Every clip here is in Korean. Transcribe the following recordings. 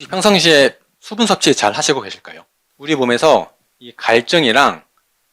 평상시에 수분 섭취 잘 하시고 계실까요? 우리 몸에서 이 갈증이랑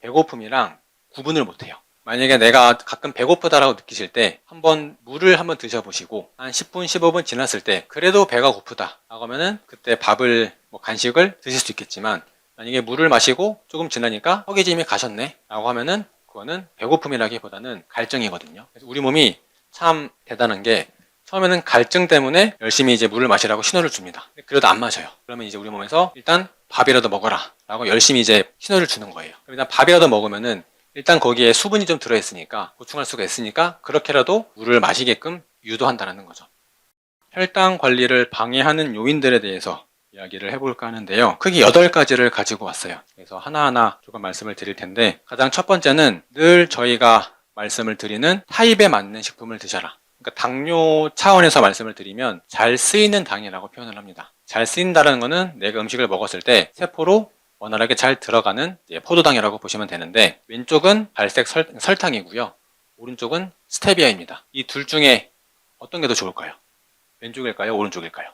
배고픔이랑 구분을 못해요. 만약에 내가 가끔 배고프다라고 느끼실 때 한번 물을 한번 드셔보시고 한 10분, 15분 지났을 때 그래도 배가 고프다 라고 하면은 그때 밥을 간식을 드실 수 있겠지만, 만약에 물을 마시고 조금 지나니까 허기짐이 가셨네 라고 하면은 그거는 배고픔이라기보다는 갈증이거든요. 그래서 우리 몸이 참 대단한 게, 처음에는 갈증 때문에 열심히 이제 물을 마시라고 신호를 줍니다. 그래도 안 마셔요. 그러면 이제 우리 몸에서 일단 밥이라도 먹어라 라고 열심히 이제 신호를 주는 거예요. 일단 밥이라도 먹으면은 일단 거기에 수분이 좀 들어있으니까, 보충할 수가 있으니까 그렇게라도 물을 마시게끔 유도한다는 거죠. 혈당 관리를 방해하는 요인들에 대해서 이야기를 해볼까 하는데요. 크게 8가지를 가지고 왔어요. 그래서 하나하나 조금 말씀을 드릴 텐데, 가장 첫 번째는 늘 저희가 말씀을 드리는 타입에 맞는 식품을 드셔라. 그러니까 당뇨 차원에서 말씀을 드리면 잘 쓰이는 당이라고 표현을 합니다. 잘 쓰인다는 거는 내가 음식을 먹었을 때 세포로 원활하게 잘 들어가는 포도당이라고 보시면 되는데, 왼쪽은 갈색 설탕이고요. 오른쪽은 스테비아입니다. 이 둘 중에 어떤 게 더 좋을까요? 왼쪽일까요? 오른쪽일까요?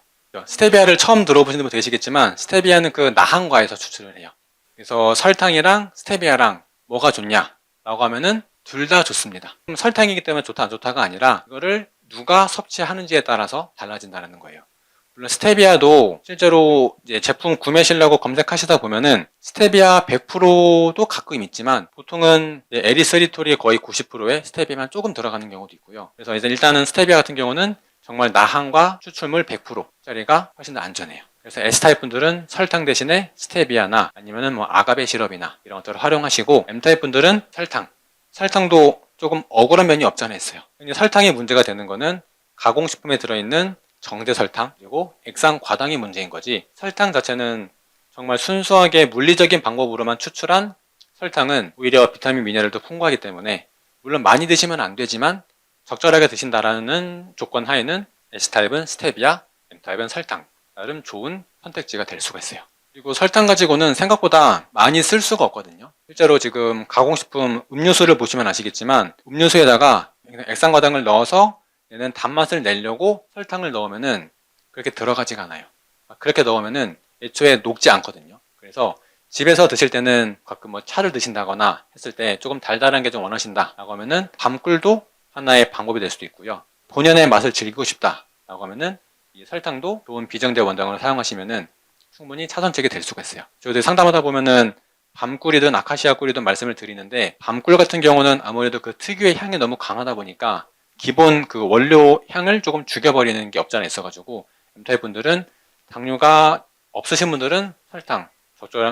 스테비아를 처음 들어보시는 분 계시겠지만, 스테비아는 그 나한과에서 추출을 해요. 그래서 설탕이랑 스테비아랑 뭐가 좋냐 라고 하면은 둘 다 좋습니다. 설탕이기 때문에 좋다 안 좋다가 아니라 이거를 누가 섭취하는지에 따라서 달라진다는 거예요. 물론 스테비아도 실제로 이제 제품 구매하시려고 검색하시다 보면은 스테비아 100%도 가끔 있지만, 보통은 에리스리톨이 거의 90%에 스테비아만 조금 들어가는 경우도 있고요. 그래서 이제 일단은 스테비아 같은 경우는 정말 나한과 추출물 100%짜리가 훨씬 더 안전해요. 그래서 S타입 분들은 설탕 대신에 스테비아나 아니면은 아가베 시럽이나 이런 것들을 활용하시고, M타입 분들은 설탕도 조금 억울한 면이 없지 않아 있어요. 설탕이 문제가 되는 거는 가공식품에 들어있는 정제 설탕 그리고 액상 과당이 문제인 거지, 설탕 자체는 정말 순수하게 물리적인 방법으로만 추출한 설탕은 오히려 비타민 미네랄도 풍부하기 때문에, 물론 많이 드시면 안 되지만 적절하게 드신다라는 조건 하에는 S타입은 스테비아, M타입은 설탕, 나름 좋은 선택지가 될 수가 있어요. 그리고 설탕 가지고는 생각보다 많이 쓸 수가 없거든요. 실제로 지금 가공식품 음료수를 보시면 아시겠지만, 음료수에다가 액상과당을 넣어서 얘는 단맛을 내려고 설탕을 넣으면은 그렇게 들어가지가 않아요. 그렇게 넣으면은 애초에 녹지 않거든요. 그래서 집에서 드실 때는 가끔 차를 드신다거나 했을 때 조금 달달한 게 좀 원하신다 라고 하면은 밤꿀도 하나의 방법이 될 수도 있고요. 본연의 맛을 즐기고 싶다 라고 하면은 이 설탕도 좋은 비정제 원당으로 사용하시면은 충분히 차선책이 될 수가 있어요. 저희들 상담하다 보면은 밤꿀이든 아카시아 꿀이든 말씀을 드리는데, 밤꿀 같은 경우는 아무래도 그 특유의 향이 너무 강하다 보니까 기본 그 원료 향을 조금 죽여버리는 게 없지 않아 있어가지고, M타입 분들은 당뇨가 없으신 분들은 설탕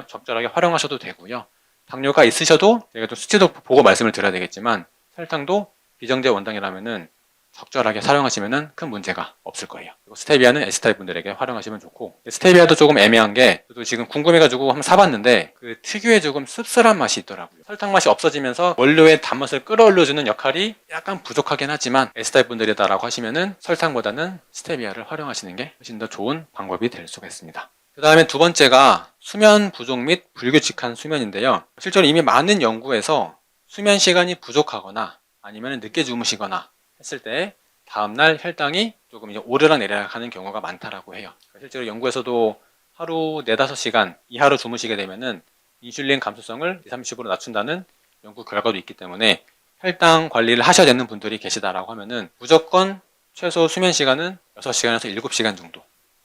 적절하게 활용하셔도 되고요. 당뇨가 있으셔도 제가 좀 수치도 보고 말씀을 드려야 되겠지만, 설탕도 비정제 원당이라면은 적절하게 사용하시면은 큰 문제가 없을 거예요. 그리고 스테비아는 S타입 분들에게 활용하시면 좋고, 스테비아도 조금 애매한 게, 저도 지금 궁금해가지고 한번 사봤는데 그 특유의 조금 씁쓸한 맛이 있더라고요. 설탕 맛이 없어지면서 원료의 단맛을 끌어올려주는 역할이 약간 부족하긴 하지만, S타입 분들이다라고 하시면은 설탕보다는 스테비아를 활용하시는 게 훨씬 더 좋은 방법이 될 수가 있습니다. 그 다음에 두 번째가 수면 부족 및 불규칙한 수면인데요. 실제로 이미 많은 연구에서 수면 시간이 부족하거나 아니면 늦게 주무시거나 했을 때 다음날 혈당이 조금 이제 오르락 내리락 하는 경우가 많다라고 해요. 실제로 연구에서도 하루 4-5시간 이하로 주무시게 되면은 인슐린 감수성을 20-30% 낮춘다는 연구 결과도 있기 때문에, 혈당 관리를 하셔야 되는 분들이 계시다라고 하면은 무조건 최소 수면 시간은 6시간에서 7시간 정도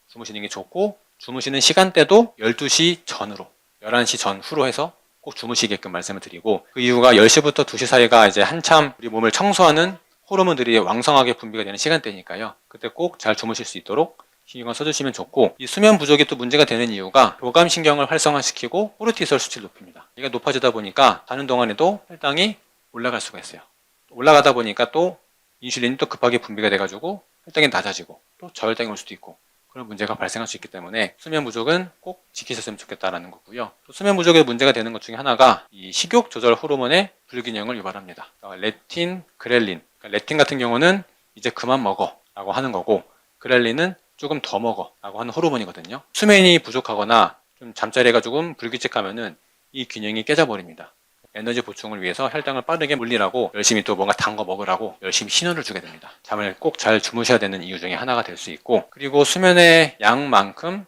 주무시는 게 좋고, 주무시는 시간대도 12시 전후로, 11시 전후로 해서 꼭 주무시게끔 말씀을 드리고, 그 이유가 10시부터 2시 사이가 이제 한참 우리 몸을 청소하는 호르몬들이 왕성하게 분비가 되는 시간대니까요. 그때 꼭 잘 주무실 수 있도록 신경을 써주시면 좋고, 이 수면 부족이 또 문제가 되는 이유가 교감신경을 활성화시키고 코르티솔 수치를 높입니다. 이게 높아지다 보니까 자는 동안에도 혈당이 올라갈 수가 있어요. 올라가다 보니까 또 인슐린이 또 급하게 분비가 돼가지고 혈당이 낮아지고 또 저혈당이 올 수도 있고, 그런 문제가 발생할 수 있기 때문에 수면 부족은 꼭 지키셨으면 좋겠다라는 거고요. 또 수면 부족에 문제가 되는 것 중에 하나가 이 식욕 조절 호르몬의 불균형을 유발합니다. 레틴, 그렐린. 레틴 같은 경우는 이제 그만 먹어 라고 하는 거고, 그렐린은 조금 더 먹어 라고 하는 호르몬이거든요. 수면이 부족하거나 좀 잠자리가 조금 불규칙하면은 이 균형이 깨져버립니다. 에너지 보충을 위해서 혈당을 빠르게 물리라고 열심히 또 뭔가 단 거 먹으라고 열심히 신호를 주게 됩니다. 잠을 꼭 잘 주무셔야 되는 이유 중에 하나가 될 수 있고, 그리고 수면의 양만큼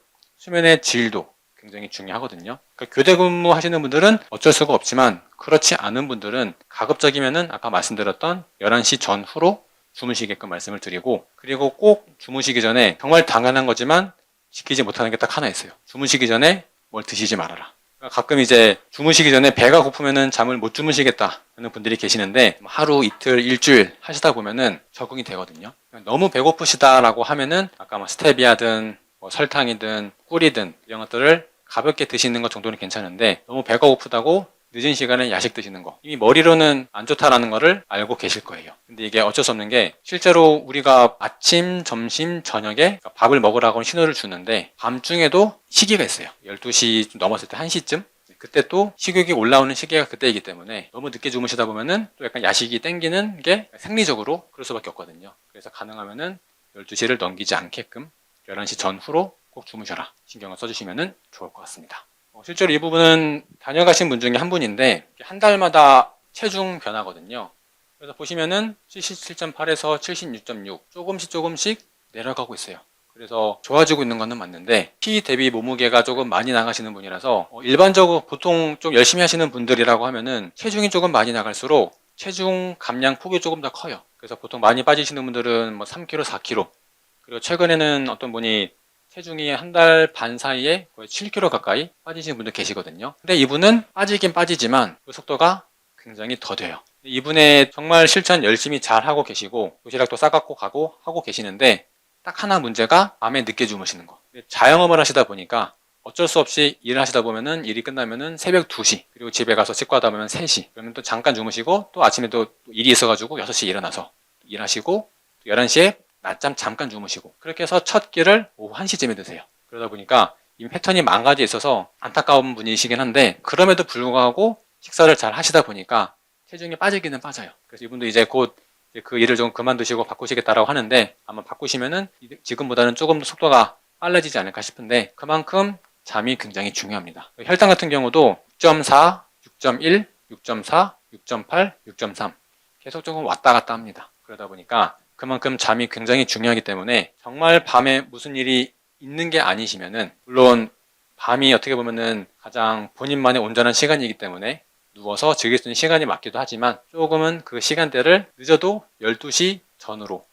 수면의 질도 굉장히 중요하거든요. 그러니까 교대 근무 하시는 분들은 어쩔 수가 없지만 그렇지 않은 분들은 가급적이면은 아까 말씀드렸던 11시 전후로 주무시게끔 말씀을 드리고, 그리고 꼭 주무시기 전에 정말 당연한 거지만 지키지 못하는 게 딱 하나 있어요. 주무시기 전에 뭘 드시지 말아라. 그러니까 가끔 이제 주무시기 전에 배가 고프면은 잠을 못 주무시겠다 하는 분들이 계시는데 하루, 이틀, 일주일 하시다 보면은 적응이 되거든요. 너무 배고프시다라고 하면은 아까 뭐 스테비아든 뭐 설탕이든 꿀이든 이런 것들을 가볍게 드시는 것 정도는 괜찮은데, 너무 배가 고프다고 늦은 시간에 야식 드시는 거, 이미 머리로는 안 좋다라는 거를 알고 계실 거예요. 근데 이게 어쩔 수 없는 게, 실제로 우리가 아침, 점심, 저녁에 밥을 먹으라고 신호를 주는데 밤중에도 시기가 있어요. 12시 좀 넘었을 때 1시쯤, 그때 또 식욕이 올라오는 시기가 그때이기 때문에 너무 늦게 주무시다 보면은 또 약간 야식이 땡기는 게 생리적으로 그럴 수밖에 없거든요. 그래서 가능하면은 12시를 넘기지 않게끔 11시 전후로 꼭 주무셔라 신경을 써주시면 좋을 것 같습니다. 실제로 이 부분은 다녀가신 분 중에 한 분인데 한 달마다 체중 변하거든요. 그래서 보시면은 77.8에서 76.6 조금씩 내려가고 있어요. 그래서 좋아지고 있는 거는 맞는데 키 대비 몸무게가 조금 많이 나가시는 분이라서, 일반적으로 보통 좀 열심히 하시는 분들이라고 하면은 체중이 조금 많이 나갈수록 체중 감량 폭이 조금 더 커요. 그래서 보통 많이 빠지시는 분들은 뭐 3kg, 4kg, 그리고 최근에는 어떤 분이 체중이 한 달 반 사이에 거의 7kg 가까이 빠지시는 분들 계시거든요. 근데 이분은 빠지긴 빠지지만 그 속도가 굉장히 더뎌요. 이분의 정말 실천 열심히 잘 하고 계시고 도시락도 싸갖고 가고 하고 계시는데, 딱 하나 문제가 밤에 늦게 주무시는 거. 자영업을 하시다 보니까 어쩔 수 없이 일을 하시다 보면은 일이 끝나면은 새벽 2시, 그리고 집에 가서 씻고 하다 보면 3시, 그러면 또 잠깐 주무시고 또 아침에 또 일이 있어가지고 6시에 일어나서 일하시고 11시에 낮잠 잠깐 주무시고, 그렇게 해서 첫 끼를 오후 1시쯤에 드세요. 그러다 보니까 이미 패턴이 망가져 있어서 안타까운 분이시긴 한데, 그럼에도 불구하고 식사를 잘 하시다 보니까 체중이 빠지기는 빠져요. 그래서 이분도 이제 곧 그 일을 좀 그만두시고 바꾸시겠다라고 하는데, 아마 바꾸시면은 지금보다는 조금 더 속도가 빨라지지 않을까 싶은데, 그만큼 잠이 굉장히 중요합니다. 혈당 같은 경우도 6.4, 6.1, 6.4, 6.8, 6.3 계속 조금 왔다 갔다 합니다. 그러다 보니까 그만큼 잠이 굉장히 중요하기 때문에, 정말 밤에 무슨 일이 있는 게 아니시면은, 물론 밤이 어떻게 보면은 가장 본인만의 온전한 시간이기 때문에 누워서 즐길 수 있는 시간이 맞기도 하지만, 조금은 그 시간대를 늦어도 12시 전후로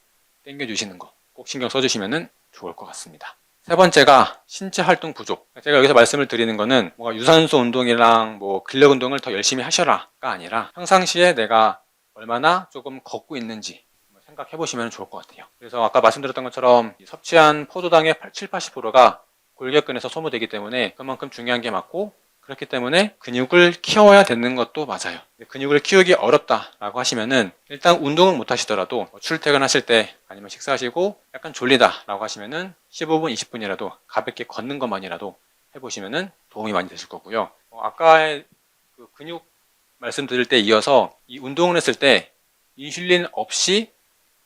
땡겨주시는 거 꼭 신경 써주시면 좋을 것 같습니다. 세 번째가 신체 활동 부족. 제가 여기서 말씀을 드리는 거는 뭔가 유산소 운동이랑 뭐 근력 운동을 더 열심히 하셔라가 아니라, 평상시에 내가 얼마나 조금 걷고 있는지 생각해 보시면 좋을 것 같아요. 그래서 아까 말씀드렸던 것처럼 섭취한 포도당의 7, 80%가 골격근에서 소모되기 때문에 그만큼 중요한 게 맞고, 그렇기 때문에 근육을 키워야 되는 것도 맞아요. 근육을 키우기 어렵다라고 하시면은 일단 운동은 못 하시더라도 출퇴근하실 때 아니면 식사하시고 약간 졸리다라고 하시면은 15분, 20분이라도 가볍게 걷는 것만이라도 해보시면은 도움이 많이 되실 거고요. 아까의 그 근육 말씀드릴 때 이어서 이 운동을 했을 때 인슐린 없이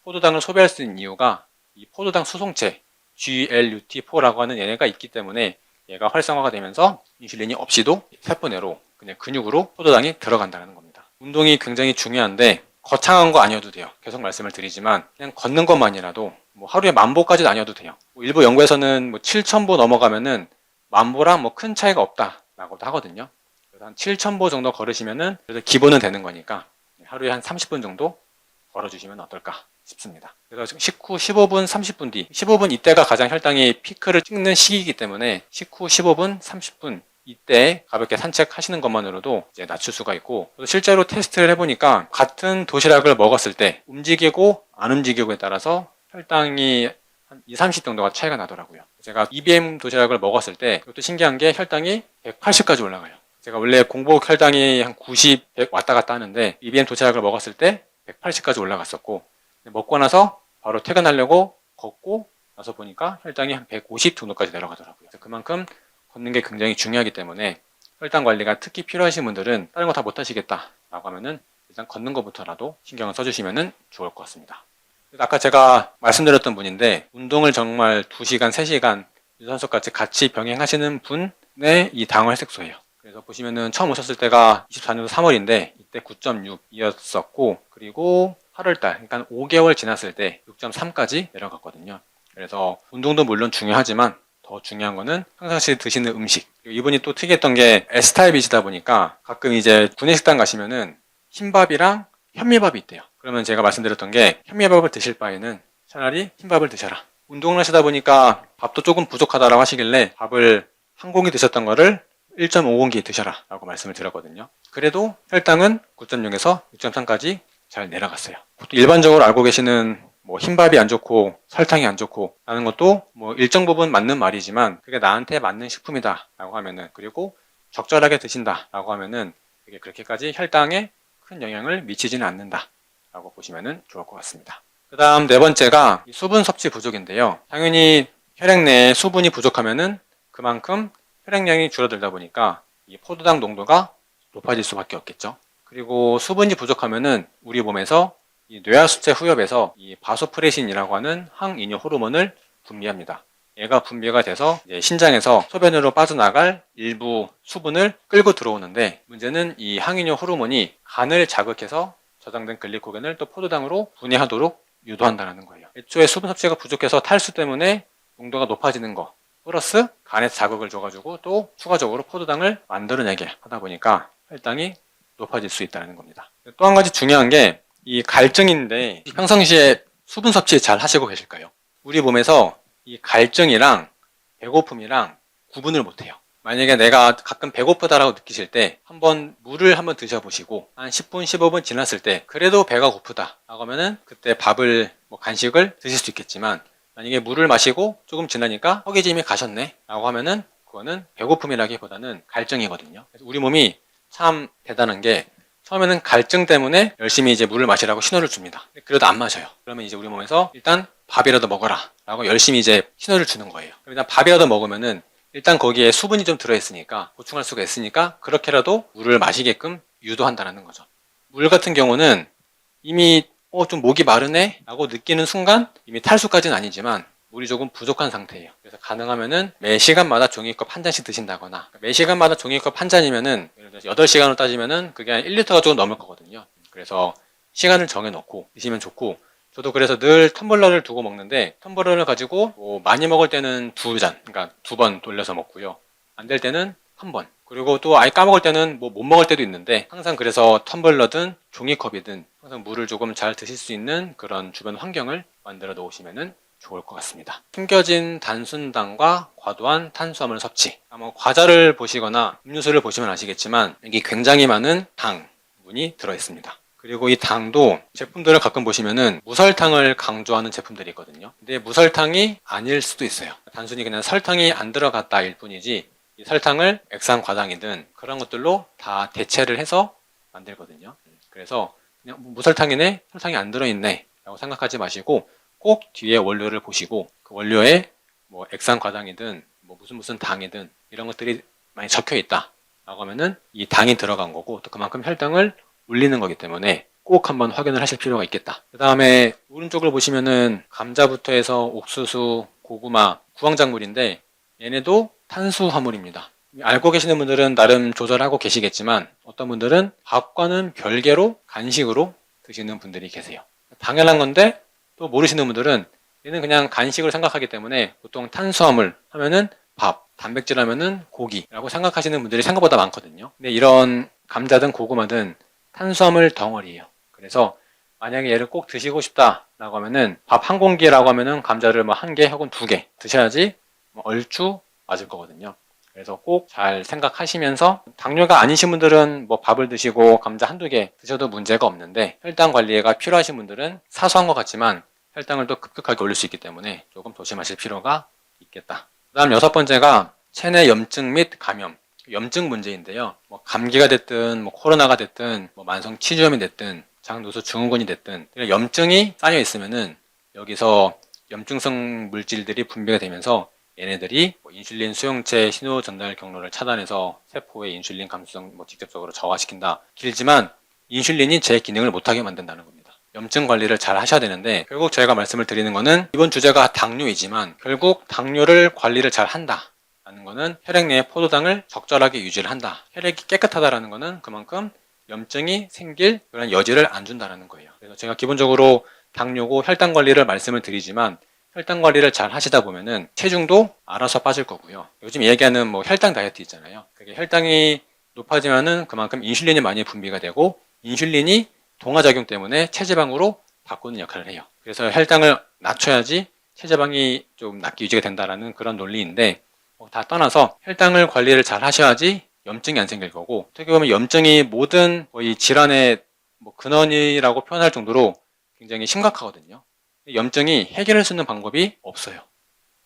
포도당을 소비할 수 있는 이유가, 이 포도당 수송체 GLUT4라고 하는 얘네가 있기 때문에 얘가 활성화가 되면서 인슐린이 없이도 세포 내로 그냥 근육으로 포도당이 들어간다는 겁니다. 운동이 굉장히 중요한데 거창한 거 아니어도 돼요. 계속 말씀을 드리지만 그냥 걷는 것만이라도 뭐 하루에 1000보까지는 아니어도 돼요. 일부 연구에서는 뭐 7000보 넘어가면은 1000보랑 뭐 큰 차이가 없다라고도 하거든요. 그래서 한 7000보 정도 걸으시면은 그래도 기본은 되는 거니까 하루에 한 30분 정도 걸어주시면 어떨까 싶습니다. 그래서 지금 식후 15분, 30분 뒤, 15분 이때가 가장 혈당이 피크를 찍는 시기이기 때문에 식후 15분, 30분 이때 가볍게 산책하시는 것만으로도 이제 낮출 수가 있고, 실제로 테스트를 해보니까 같은 도시락을 먹었을 때 움직이고 안 움직이고에 따라서 혈당이 한 2, 30 정도가 차이가 나더라고요. 제가 EBM 도시락을 먹었을 때 그것도 신기한 게 혈당이 180까지 올라가요. 제가 원래 공복 혈당이 한 90, 100 왔다 갔다 하는데 EBM 도시락을 먹었을 때 180까지 올라갔었고, 먹고 나서 바로 퇴근하려고 걷고 나서 보니까 혈당이 한 150 정도까지 내려가더라고요. 그만큼 걷는 게 굉장히 중요하기 때문에 혈당 관리가 특히 필요하신 분들은 다른 거 다 못하시겠다 라고 하면은 일단 걷는 것부터라도 신경을 써주시면 좋을 것 같습니다. 아까 제가 말씀드렸던 분인데, 운동을 정말 2시간, 3시간 유산소까지 같이 병행하시는 분의 이 당화혈색소예요. 그래서 보시면은 처음 오셨을 때가 24년도 3월인데 이때 9.6이었었고, 그리고 8월달, 그러니까 5개월 지났을 때 6.3까지 내려갔거든요. 그래서 운동도 물론 중요하지만 더 중요한 거는 평상시에 드시는 음식. 이분이 또 특이했던 게 S타입이시다 보니까 가끔 이제 구내식당 가시면은 흰밥이랑 현미밥이 있대요. 그러면 제가 말씀드렸던 게 현미밥을 드실 바에는 차라리 흰밥을 드셔라. 운동을 하시다 보니까 밥도 조금 부족하다라고 하시길래 밥을 한 공기 드셨던 거를 1.5공기 드셔라 라고 말씀을 드렸거든요. 그래도 혈당은 9.0에서 6.3까지 잘 내려갔어요. 보통 일반적으로 알고 계시는 뭐 흰밥이 안 좋고 설탕이 안 좋고 라는 것도 뭐 일정 부분 맞는 말이지만 그게 나한테 맞는 식품이다 라고 하면은, 그리고 적절하게 드신다 라고 하면은 그게 그렇게까지 혈당에 큰 영향을 미치지는 않는다 라고 보시면은 좋을 것 같습니다. 그 다음 네 번째가 수분 섭취 부족인데요. 당연히 혈액 내에 수분이 부족하면은 그만큼 혈액량이 줄어들다 보니까 이 포도당 농도가 높아질 수밖에 없겠죠. 그리고 수분이 부족하면은 우리 몸에서 이 뇌하수체 후엽에서 이 바소프레신이라고 하는 항이뇨 호르몬을 분비합니다. 얘가 분비가 돼서 이제 신장에서 소변으로 빠져나갈 일부 수분을 끌고 들어오는데, 문제는 이 항이뇨 호르몬이 간을 자극해서 저장된 글리코겐을 또 포도당으로 분해하도록 유도한다는 거예요. 애초에 수분 섭취가 부족해서 탈수 때문에 농도가 높아지는 거 플러스 간에 자극을 줘가지고 또 추가적으로 포도당을 만들어내게 하다 보니까 혈당이 높아질 수 있다는 겁니다. 또 한 가지 중요한 게 이 갈증인데, 평상시에 수분 섭취 잘 하시고 계실까요? 우리 몸에서 이 갈증이랑 배고픔이랑 구분을 못해요. 만약에 내가 가끔 배고프다라고 느끼실 때 한번 물을 한번 드셔보시고 한 10분, 15분 지났을 때 그래도 배가 고프다 라고 하면은 그때 밥을 간식을 드실 수 있겠지만, 만약에 물을 마시고 조금 지나니까 허기짐이 가셨네 라고 하면은 그거는 배고픔이라기보다는 갈증이거든요. 그래서 우리 몸이 참 대단한 게 처음에는 갈증 때문에 열심히 이제 물을 마시라고 신호를 줍니다. 그래도 안 마셔요. 그러면 이제 우리 몸에서 일단 밥이라도 먹어라 라고 열심히 이제 신호를 주는 거예요. 일단 밥이라도 먹으면은 일단 거기에 수분이 좀 들어있으니까, 보충할 수가 있으니까 그렇게라도 물을 마시게끔 유도한다는 거죠. 물 같은 경우는 이미 좀 목이 마르네 라고 느끼는 순간 이미 탈수까지는 아니지만 물이 조금 부족한 상태예요. 그래서 가능하면은 매 시간마다 종이컵 한 잔씩 드신다거나, 매 시간마다 종이컵 한 잔이면은 예를 들어서 8시간으로 따지면은 그게 한 1리터가 조금 넘을 거거든요. 그래서 시간을 정해놓고 드시면 좋고, 저도 그래서 늘 텀블러를 두고 먹는데, 텀블러를 가지고 많이 먹을 때는 2잔, 그러니까 2번 돌려서 먹고요. 안 될 때는 1번. 그리고 또 아예 까먹을 때는 못 먹을 때도 있는데, 항상 그래서 텀블러든 종이컵이든 항상 물을 조금 잘 드실 수 있는 그런 주변 환경을 만들어 놓으시면은 좋을 것 같습니다. 숨겨진 단순당과 과도한 탄수화물 섭취. 과자를 보시거나 음료수를 보시면 아시겠지만 여기 굉장히 많은 당분이 들어있습니다. 그리고 이 당도 제품들을 가끔 보시면은 무설탕을 강조하는 제품들이 있거든요. 근데 무설탕이 아닐 수도 있어요. 단순히 그냥 설탕이 안 들어갔다일 뿐이지, 이 설탕을 액상과당이든 그런 것들로 다 대체를 해서 만들거든요. 그래서 그냥 무설탕이네, 설탕이 안 들어있네 라고 생각하지 마시고 꼭 뒤에 원료를 보시고 그 원료에 액상과당이든 무슨 당이든 이런 것들이 많이 적혀 있다 라고 하면은 이 당이 들어간 거고, 또 그만큼 혈당을 올리는 거기 때문에 꼭 한번 확인을 하실 필요가 있겠다. 그 다음에 오른쪽을 보시면은 감자부터 해서 옥수수, 고구마, 구황작물인데 얘네도 탄수화물입니다. 알고 계시는 분들은 나름 조절하고 계시겠지만 어떤 분들은 밥과는 별개로 간식으로 드시는 분들이 계세요. 당연한 건데 또 모르시는 분들은 얘는 그냥 간식을 생각하기 때문에 보통 탄수화물 하면은 밥, 단백질 하면은 고기라고 생각하시는 분들이 생각보다 많거든요. 근데 이런 감자든 고구마든 탄수화물 덩어리예요. 그래서 만약에 얘를 꼭 드시고 싶다라고 하면은 밥 한 공기라고 하면은 감자를 한 개 혹은 2개 드셔야지 얼추 맞을 거거든요. 그래서 꼭 잘 생각하시면서, 당뇨가 아니신 분들은 밥을 드시고 감자 한두 개 드셔도 문제가 없는데 혈당 관리가 필요하신 분들은 사소한 것 같지만 혈당을 또 급격하게 올릴 수 있기 때문에 조금 조심하실 필요가 있겠다. 그 다음 6번째가 체내 염증 및 감염, 염증 문제인데요. 감기가 됐든 코로나가 됐든 만성 치주염이 됐든 장누수 증후군이 됐든 염증이 쌓여 있으면은 여기서 염증성 물질들이 분비가 되면서 얘네들이 인슐린 수용체 신호 전달 경로를 차단해서 세포의 인슐린 감수성 직접적으로 저하시킨다. 길지만 인슐린이 제 기능을 못하게 만든다는 겁니다. 염증 관리를 잘 하셔야 되는데, 결국 저희가 말씀을 드리는 거는 이번 주제가 당뇨이지만 결국 당뇨를 관리를 잘 한다 라는 거는 혈액 내의 포도당을 적절하게 유지를 한다. 혈액이 깨끗하다라는 거는 그만큼 염증이 생길 그런 여지를 안 준다는 거예요. 그래서 제가 기본적으로 당뇨고 혈당 관리를 말씀을 드리지만 혈당 관리를 잘 하시다 보면은 체중도 알아서 빠질 거고요. 요즘 얘기하는 뭐 혈당 다이어트 있잖아요. 그게 혈당이 높아지면은 그만큼 인슐린이 많이 분비가 되고 인슐린이 동화작용 때문에 체지방으로 바꾸는 역할을 해요. 그래서 혈당을 낮춰야지 체지방이 좀 낮게 유지가 된다라는 그런 논리인데 다 떠나서 혈당을 관리를 잘 하셔야지 염증이 안 생길 거고 어떻게 보면 염증이 모든 거의 질환의 뭐 근원이라고 표현할 정도로 굉장히 심각하거든요. 염증이 해결할 수 있는 방법이 없어요.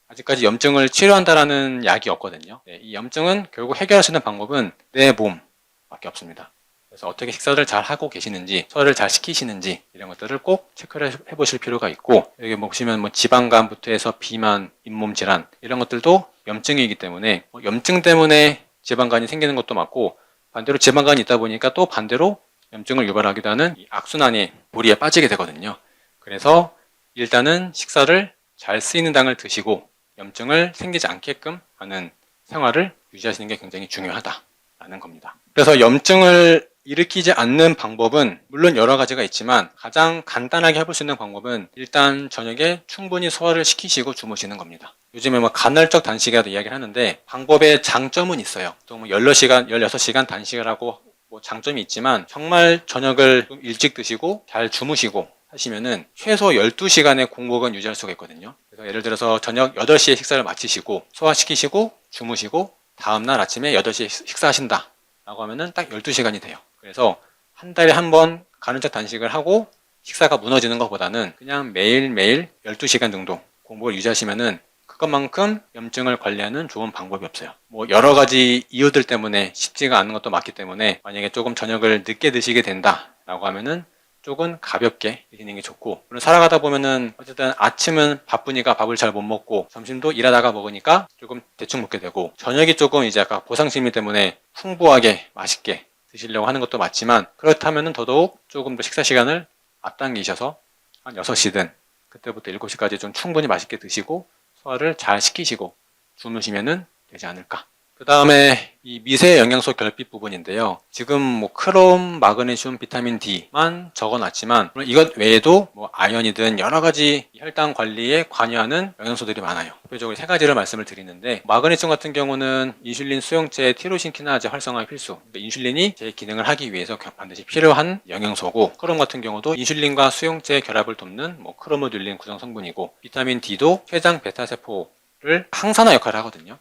아직까지 염증을 치료한다라는 약이 없거든요. 이 염증은 결국 해결할 수 있는 방법은 내 몸밖에 없습니다. 그래서 어떻게 식사를 잘 하고 계시는지, 소화를 잘 시키시는지 이런 것들을 꼭 체크를 해보실 필요가 있고 여기 보시면 뭐 지방간부터 해서 비만, 잇몸 질환 이런 것들도 염증이기 때문에 염증 때문에 지방간이 생기는 것도 맞고 반대로 지방간이 있다 보니까 또 반대로 염증을 유발하기도 하는 이 악순환의 고리에 빠지게 되거든요. 그래서 일단은 식사를 잘 쓰이는 당을 드시고 염증을 생기지 않게끔 하는 생활을 유지하시는 게 굉장히 중요하다라는 겁니다. 그래서 염증을 일으키지 않는 방법은 물론 여러 가지가 있지만 가장 간단하게 해볼 수 있는 방법은 일단 저녁에 충분히 소화를 시키시고 주무시는 겁니다. 요즘에 뭐 간헐적 단식이라도 이야기를 하는데 방법의 장점은 있어요. 또 뭐 16시간 단식을 하고 뭐 장점이 있지만 정말 저녁을 좀 일찍 드시고 잘 주무시고 하시면은 최소 12시간의 공복은 유지할 수가 있거든요. 그래서 예를 들어서 저녁 8시에 식사를 마치시고 소화시키시고 주무시고 다음날 아침에 8시에 식사하신다 라고 하면은 딱 12시간이 돼요. 그래서 한 달에 한 번 간헐적 단식을 하고 식사가 무너지는 것보다는 그냥 매일매일 12시간 정도 공복을 유지하시면은 그것만큼 염증을 관리하는 좋은 방법이 없어요. 뭐 여러 가지 이유들 때문에 쉽지가 않은 것도 맞기 때문에 만약에 조금 저녁을 늦게 드시게 된다라고 하면은 조금 가볍게 드시는 게 좋고 물론 살아가다 보면은 어쨌든 아침은 바쁘니까 밥을 잘 못 먹고 점심도 일하다가 먹으니까 조금 대충 먹게 되고 저녁이 조금 이제 아까 보상심리 때문에 풍부하게 맛있게 드시려고 하는 것도 맞지만 그렇다면은 더더욱 조금 더 식사 시간을 앞당기셔서 한 6시든 그때부터 7시까지 좀 충분히 맛있게 드시고 소화를 잘 시키시고 주무시면은 되지 않을까. 그 다음에 이 미세 영양소 결핍 부분인데요. 지금 뭐 크롬, 마그네슘, 비타민 D만 적어놨지만 물론 이것 외에도 뭐 아연이든 여러 가지 혈당 관리에 관여하는 영양소들이 많아요. 대표적으로 3가지를 말씀을 드리는데 마그네슘 같은 경우는 인슐린 수용체 티로신 키나제 활성화 필수. 그러니까 인슐린이 제 기능을 하기 위해서 반드시 필요한 영양소고 크롬 같은 경우도 인슐린과 수용체 결합을 돕는 뭐 크로모듈린 구성 성분이고 비타민 D도 췌장 베타세포를 항산화 역할을 하거든요.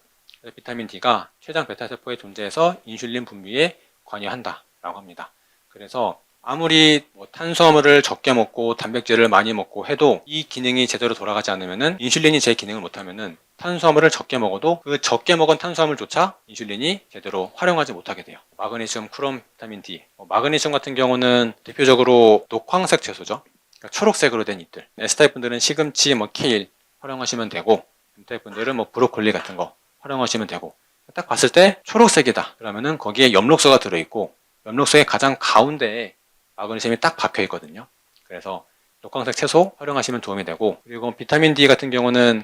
비타민 D가 췌장 베타세포에 존재해서 인슐린 분비에 관여한다라고 합니다. 그래서 아무리 뭐 탄수화물을 적게 먹고 단백질을 많이 먹고 해도 이 기능이 제대로 돌아가지 않으면은 인슐린이 제 기능을 못하면은 탄수화물을 적게 먹어도 그 적게 먹은 탄수화물조차 인슐린이 제대로 활용하지 못하게 돼요. 마그네슘, 크롬, 비타민 D. 마그네슘 같은 경우는 대표적으로 녹황색 채소죠. 그러니까 초록색으로 된 잎들. S타입 분들은 시금치, 뭐 케일 활용하시면 되고 M타입 분들은 뭐 브로콜리 같은 거 활용하시면 되고 딱 봤을 때 초록색이다 그러면은 거기에 엽록소가 들어있고 엽록소의 가장 가운데에 마그네슘이 딱 박혀 있거든요. 그래서 녹황색 채소 활용하시면 도움이 되고 그리고 비타민 D 같은 경우는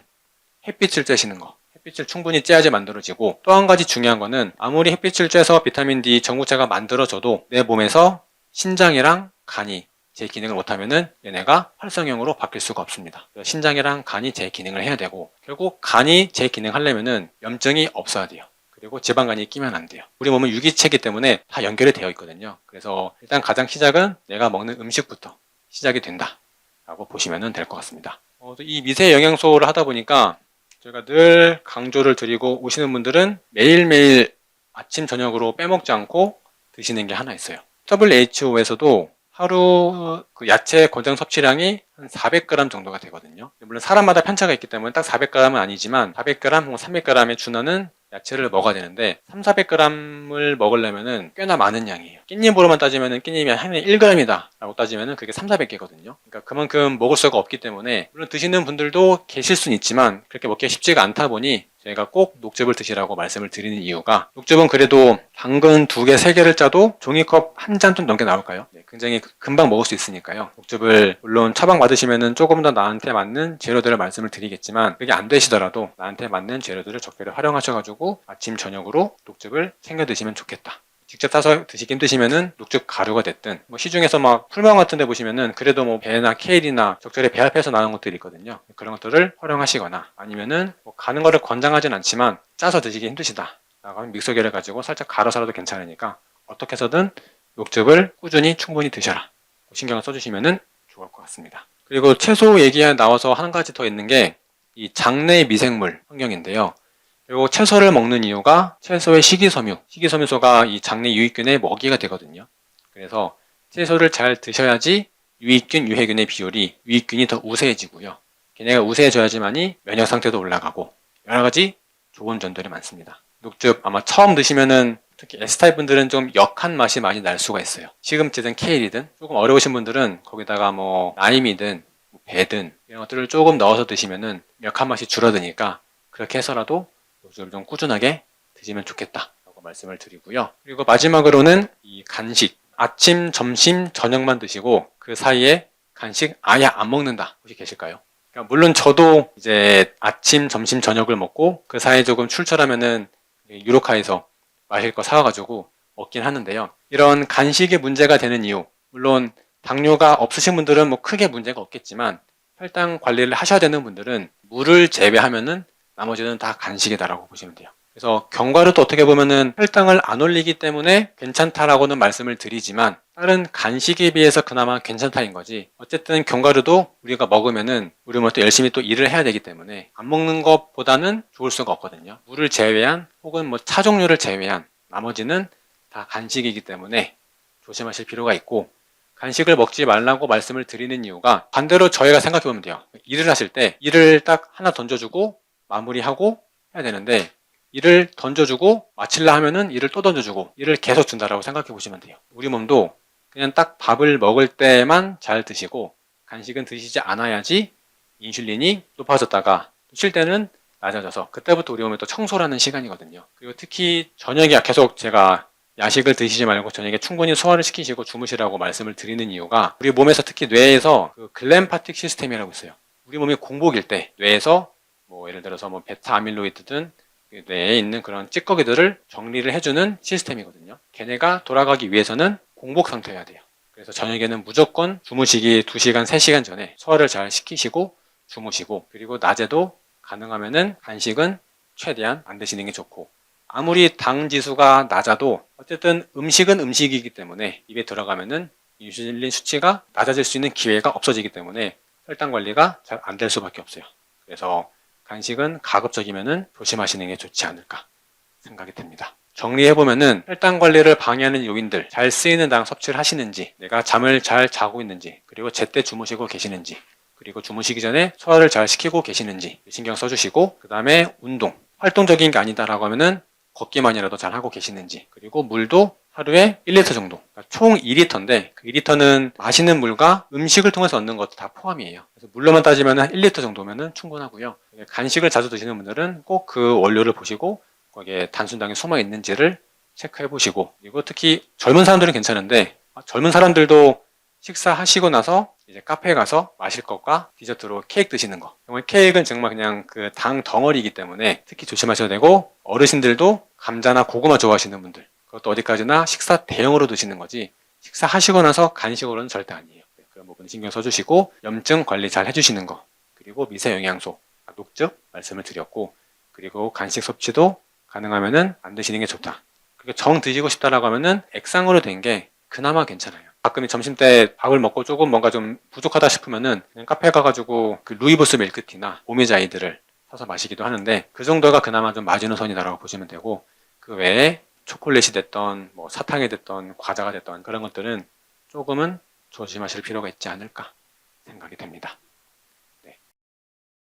햇빛을 쬐시는 거 햇빛을 충분히 쬐야지 만들어지고 또 한 가지 중요한 거는 아무리 햇빛을 쬐서 비타민 D 전구체가 만들어져도 내 몸에서 신장이랑 간이 제 기능을 못하면은 얘네가 활성형으로 바뀔 수가 없습니다. 신장이랑 간이 제 기능을 해야 되고 결국 간이 제 기능을 하려면은 염증이 없어야 돼요. 그리고 지방간이 끼면 안 돼요. 우리 몸은 유기체이기 때문에 다 연결이 되어 있거든요. 그래서 일단 가장 시작은 내가 먹는 음식부터 시작이 된다 라고 보시면 될 것 같습니다. 이 미세 영양소를 하다 보니까 저희가 늘 강조를 드리고 오시는 분들은 매일매일 아침 저녁으로 빼먹지 않고 드시는 게 하나 있어요. WHO에서도 하루 그 야채 권장 섭취량이 한 400g 정도가 되거든요. 물론 사람마다 편차가 있기 때문에 딱 400g은 아니지만 400g 혹은 300g에 준하는 야채를 먹어야 되는데 300~400g을 먹으려면은 꽤나 많은 양이에요. 깻잎으로만 따지면은 깻잎이 한 해에 1g이다 라고 따지면은 그게 300~400개거든요. 그러니까 그만큼 먹을 수가 없기 때문에 물론 드시는 분들도 계실 수는 있지만 그렇게 먹기가 쉽지가 않다 보니 저희가 꼭 녹즙을 드시라고 말씀을 드리는 이유가 녹즙은 그래도 당근 2개, 3개를 짜도 종이컵 한 잔 좀 넘게 나올까요? 네, 굉장히 금방 먹을 수 있으니까요. 녹즙을 물론 처방 받으시면은 조금 더 나한테 맞는 재료들을 말씀을 드리겠지만 그게 안 되시더라도 나한테 맞는 재료들을 적절히 활용하셔가지고 아침 저녁으로 녹즙을 챙겨 드시면 좋겠다 직접 따서 드시기 힘드시면은 녹즙 가루가 됐든 뭐 시중에서 막 풀무원 같은 데 보시면은 그래도 뭐 배나 케일이나 적절히 배합해서 나오는 것들이 있거든요. 그런 것들을 활용하시거나 아니면은 뭐 가는 거를 권장하진 않지만 짜서 드시기 힘드시다 라고 하면 믹서기를 가지고 살짝 갈아서라도 괜찮으니까 어떻게 해서든 녹즙을 꾸준히 충분히 드셔라 신경을 써주시면은 좋을 것 같습니다. 그리고 채소 얘기가 나와서 한 가지 더 있는 게 이 장내 미생물 환경인데요. 그리고 채소를 먹는 이유가 채소의 식이섬유소가 이 장내 유익균의 먹이가 되거든요. 그래서 채소를 잘 드셔야지 유익균, 유해균의 비율이 유익균이 더 우세해지고요. 걔네가 우세해져야지만이 면역 상태도 올라가고 여러 가지 좋은 점들이 많습니다. 녹즙 아마 처음 드시면은 특히 S타입 분들은 좀 역한 맛이 많이 날 수가 있어요. 시금치든 케일이든 조금 어려우신 분들은 거기다가 뭐 라임이든 뭐 배든 이런 것들을 조금 넣어서 드시면은 역한 맛이 줄어드니까 그렇게 해서라도 녹즙을 좀 꾸준하게 드시면 좋겠다라고 말씀을 드리고요. 그리고 마지막으로는 이 간식 아침, 점심, 저녁만 드시고 그 사이에 간식 아예 안 먹는다 혹시 계실까요? 그러니까 물론 저도 이제 아침, 점심, 저녁을 먹고 그 사이에 조금 출출하면은 유로카에서 마실 거 사와가지고 먹긴 하는데요. 이런 간식이 문제가 되는 이유, 물론 당뇨가 없으신 분들은 뭐 크게 문제가 없겠지만 혈당 관리를 하셔야 되는 분들은 물을 제외하면은 나머지는 다 간식이다라고 보시면 돼요. 그래서 견과류도 어떻게 보면은 혈당을 안 올리기 때문에 괜찮다라고는 말씀을 드리지만 다른 간식에 비해서 그나마 괜찮다인 거지. 어쨌든 견과류도 우리가 먹으면은 우리 뭐 또 열심히 또 일을 해야 되기 때문에 안 먹는 것보다는 좋을 수가 없거든요. 물을 제외한 혹은 뭐 차 종류를 제외한 나머지는 다 간식이기 때문에 조심하실 필요가 있고 간식을 먹지 말라고 말씀을 드리는 이유가 반대로 저희가 생각해 보면 돼요. 일을 하실 때 일을 딱 하나 던져주고 마무리하고 해야 되는데 일을 던져주고 마칠라 하면은 일을 또 던져주고 일을 계속 준다라고 생각해 보시면 돼요. 우리 몸도 그냥 딱 밥을 먹을 때만 잘 드시고 간식은 드시지 않아야지 인슐린이 높아졌다가 쉴 때는 낮아져서 그때부터 우리 몸에 또 청소라는 시간이거든요. 그리고 특히 저녁에 계속 제가 야식을 드시지 말고 저녁에 충분히 소화를 시키시고 주무시라고 말씀을 드리는 이유가 우리 몸에서 특히 뇌에서 그 글램파틱 시스템이라고 있어요. 우리 몸이 공복일 때 뇌에서 뭐 예를 들어서 뭐 베타 아밀로이드든 뇌에 있는 그런 찌꺼기들을 정리를 해주는 시스템이거든요. 걔네가 돌아가기 위해서는 공복 상태여야 돼요. 그래서 저녁에는 무조건 주무시기 2시간, 3시간 전에 소화를 잘 시키시고 주무시고 그리고 낮에도 가능하면은 간식은 최대한 안 드시는 게 좋고 아무리 당 지수가 낮아도 어쨌든 음식은 음식이기 때문에 입에 들어가면은 인슐린 수치가 낮아질 수 있는 기회가 없어지기 때문에 혈당 관리가 잘 안 될 수밖에 없어요. 그래서 간식은 가급적이면은 조심하시는 게 좋지 않을까 생각이 듭니다. 정리해보면은 혈당 관리를 방해하는 요인들, 잘 쓰이는 당 섭취를 하시는지, 내가 잠을 잘 자고 있는지, 그리고 제때 주무시고 계시는지, 그리고 주무시기 전에 소화를 잘 시키고 계시는지 신경 써주시고 그 다음에 운동, 활동적인 게 아니다라고 하면은 걷기만이라도 잘 하고 계시는지 그리고 물도 하루에 1리터 정도 그러니까 총 2리터인데 그 2리터는 마시는 물과 음식을 통해서 얻는 것도 다 포함이에요. 그래서 물로만 따지면 1리터 정도면 충분하고요. 간식을 자주 드시는 분들은 꼭 그 원료를 보시고 거기에 단순당이 숨어 있는지를 체크해 보시고 그리고 특히 젊은 사람들은 괜찮은데 젊은 사람들도 식사하시고 나서 이제 카페에 가서 마실 것과 디저트로 케이크 드시는 거. 정말 케이크는 정말 그냥 그 당 덩어리이기 때문에 특히 조심하셔야 되고 어르신들도 감자나 고구마 좋아하시는 분들 그것도 어디까지나 식사 대용으로 드시는 거지 식사하시고 나서 간식으로는 절대 아니에요. 그런 부분 신경 써주시고 염증 관리 잘 해주시는 거 그리고 미세 영양소, 녹즙 말씀을 드렸고 그리고 간식 섭취도 가능하면은 안 드시는 게 좋다. 그리고 정 드시고 싶다라고 하면은 액상으로 된 게 그나마 괜찮아요. 가끔 점심 때 밥을 먹고 조금 뭔가 좀 부족하다 싶으면은 그냥 카페 가가지고 그 루이보스 밀크티나 오메자이드를 사서 마시기도 하는데 그 정도가 그나마 좀 마지노선이다라고 보시면 되고 그 외에 초콜릿이 됐던 뭐 사탕이 됐던 과자가 됐던 그런 것들은 조금은 조심하실 필요가 있지 않을까 생각이 됩니다.